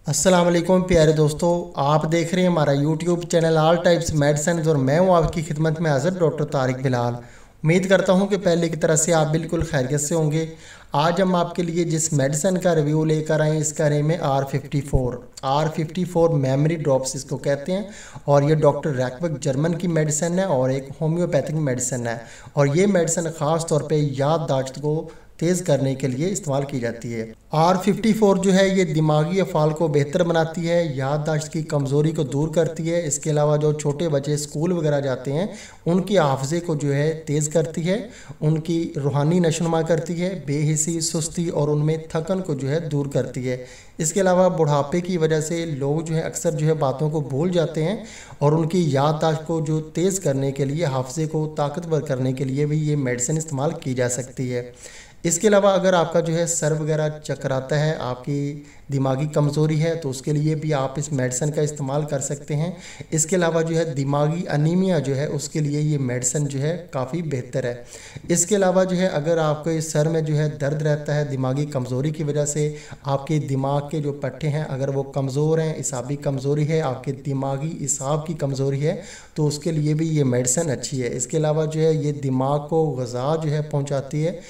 अस्सलाम वालेकुम प्यारे दोस्तों, आप देख रहे हैं हमारा YouTube channel all types medicine और मैं हूं आपकी खिदमत में हाजिर डॉक्टर तारिक बिलाल। उम्मीद करता हूं कि पहले की तरह से आप बिल्कुल खैरियत से होंगे। आज हम आपके लिए जिस मेडिसिन का रिव्यू लेकर आए इसका नेम है R54 मेमोरी ड्रॉप्स इसको कहते हैं। और ये डॉक्टर रैकबर्ग जर्मन की मेडिसिन है और एक होम्योपैथिक मेडिसिन है। और ये मेडिसिन ख़ास तौर पे याददाश्त को तेज़ करने के लिए इस्तेमाल की जाती है। R54 जो है ये दिमागी अफ़ाल को बेहतर बनाती है, याददाश्त की कमज़ोरी को दूर करती है। इसके अलावा जो छोटे बच्चे स्कूल वगैरह जाते हैं उनकी हाफ़ज़े को जो है तेज़ करती है, उनकी रूहानी नशोनुमा करती है, बेहिसी, सुस्ती और उनमें थकन को जो है दूर करती है। इसके अलावा बुढ़ापे की वजह से लोग जो है अक्सर जो है बातों को भूल जाते हैं और उनकी याददाश्त को जो तेज़ करने के लिए, हाफ़ज़े को ताकतवर करने के लिए भी ये मेडिसिन इस्तेमाल की जा सकती है। इसके अलावा अगर आपका जो है सर वगैरह चकराता है, आपकी दिमागी कमज़ोरी है, तो उसके लिए भी आप इस मेडिसिन का इस्तेमाल कर सकते हैं। इसके अलावा जो है दिमागी अनीमिया जो है उसके लिए ये मेडिसिन जो है काफ़ी बेहतर है। इसके अलावा जो है अगर आपके सर में जो है दर्द रहता है दिमागी कमज़ोरी की वजह से, आपके दिमाग के जो पट्टे हैं अगर वो कमज़ोर हैं, इसाबी कमज़ोरी है, आपके दिमागी इसाब की कमज़ोरी है, तो उसके लिए भी ये मेडिसिन अच्छी है। इसके अलावा जो है ये दिमाग को ग़िज़ा जो है पहुँचाती है।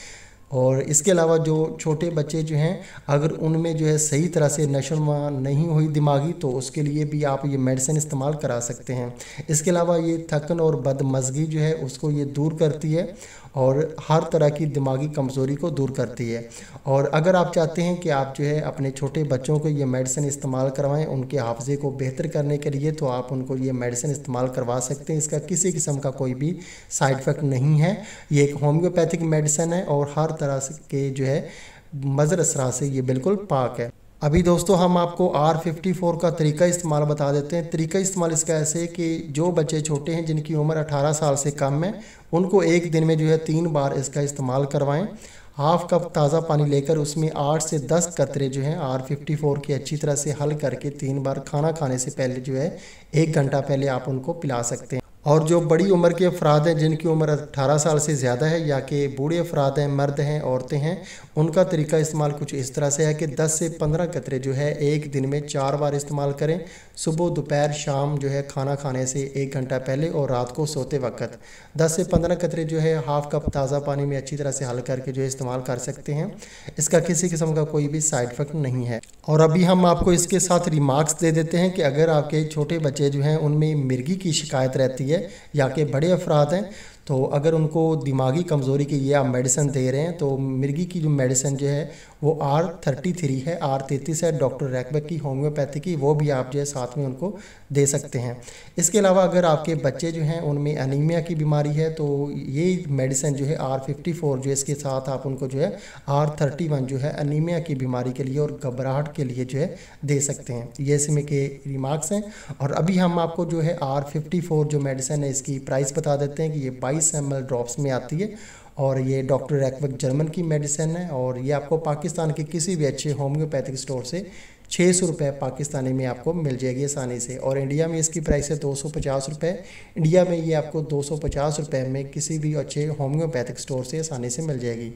और इसके अलावा जो छोटे बच्चे जो हैं अगर उनमें जो है सही तरह से नशोनुमा नहीं हुई दिमागी, तो उसके लिए भी आप ये मेडिसिन इस्तेमाल करा सकते हैं। इसके अलावा ये थकन और बदमज़गी जो है उसको ये दूर करती है और हर तरह की दिमागी कमज़ोरी को दूर करती है। और अगर आप चाहते हैं कि आप जो है अपने छोटे बच्चों को ये मेडिसिन इस्तेमाल करवाएं उनके हाफ़ज़े को बेहतर करने के लिए, तो आप उनको ये मेडिसिन इस्तेमाल करवा सकते हैं। इसका किसी किस्म का कोई भी साइड इफ़ेक्ट नहीं है। ये एक होम्योपैथिक मेडिसिन है और हर तरह से के जो है मज़र असरात से ये बिल्कुल पाक है। अभी दोस्तों हम आपको R54 का तरीका इस्तेमाल बता देते हैं। तरीका इस्तेमाल इसका ऐसे है कि जो बच्चे छोटे हैं जिनकी उम्र 18 साल से कम है उनको एक दिन में जो है 3 बार इसका इस्तेमाल करवाएं। हाफ़ कप ताज़ा पानी लेकर उसमें 8 से 10 कतरे जो हैं R54 की अच्छी तरह से हल करके 3 बार खाना खाने से पहले जो है 1 घंटा पहले आप उनको पिला सकते हैं। और जो बड़ी उम्र के अफराद हैं जिनकी उम्र 18 साल से ज़्यादा है या कि बूढ़े अफराद हैं, मर्द हैं, औरतें हैं, उनका तरीका इस्तेमाल कुछ इस तरह से है कि 10 से 15 कतरे जो है एक दिन में 4 बार इस्तेमाल करें। सुबह, दोपहर, शाम जो है खाना खाने से 1 घंटा पहले और रात को सोते वक्त 10 से 15 कतरे जो है हाफ़ कप ताज़ा पानी में अच्छी तरह से हल करके जो है इस्तेमाल कर सकते हैं। इसका किसी किस्म का कोई भी साइड इफ़ेक्ट नहीं है। और अभी हम आपको इसके साथ रिमार्क्स दे देते हैं कि अगर आपके छोटे बच्चे जो हैं उनमें मिर्गी की शिकायत रहती है या कि बड़े अफराद हैं, तो अगर उनको दिमागी कमज़ोरी की ये आप मेडिसिन दे रहे हैं तो मिर्गी की जो मेडिसिन जो है वो R33 है, R33 है डॉक्टर रैकबर्ग की होम्योपैथी की, वो भी आप जो है साथ में उनको दे सकते हैं। इसके अलावा अगर आपके बच्चे जो हैं उनमें अनीमिया की बीमारी है तो ये मेडिसिन जो है R54 जो इसके साथ आप उनको जो है R31 जो है अनीमिया की बीमारी के लिए और घबराहट के लिए जो है दे सकते हैं। ये इसमें के रिमार्क्स हैं। और अभी हम आपको जो है R54 जो मेडिसिन है इसकी प्राइस बता देते हैं कि ये 22 ml ड्रॉप्स में आती है और ये डॉक्टर रैकबर्ग जर्मन की मेडिसिन है। और ये आपको पाकिस्तान के किसी भी अच्छे होम्योपैथिक स्टोर से 600 रुपये पाकिस्तानी में आपको मिल जाएगी आसानी से। और इंडिया में इसकी प्राइस है 250 रुपये। इंडिया में ये आपको 250 रुपये में किसी भी अच्छे होम्योपैथिक स्टोर से आसानी से मिल जाएगी।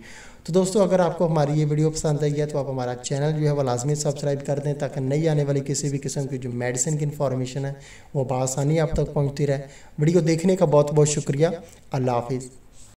तो दोस्तों अगर आपको हमारी ये वीडियो पसंद आई है तो आप हमारा चैनल जो है वो लाजमी सब्सक्राइब कर दें ताकि नई आने वाली किसी भी किस्म की जो मेडिसिन की इन्फॉर्मेशन है वो बआसानी आप तक पहुँचती रहे। वीडियो देखने का बहुत बहुत शुक्रिया। अल्लाह हाफिज़।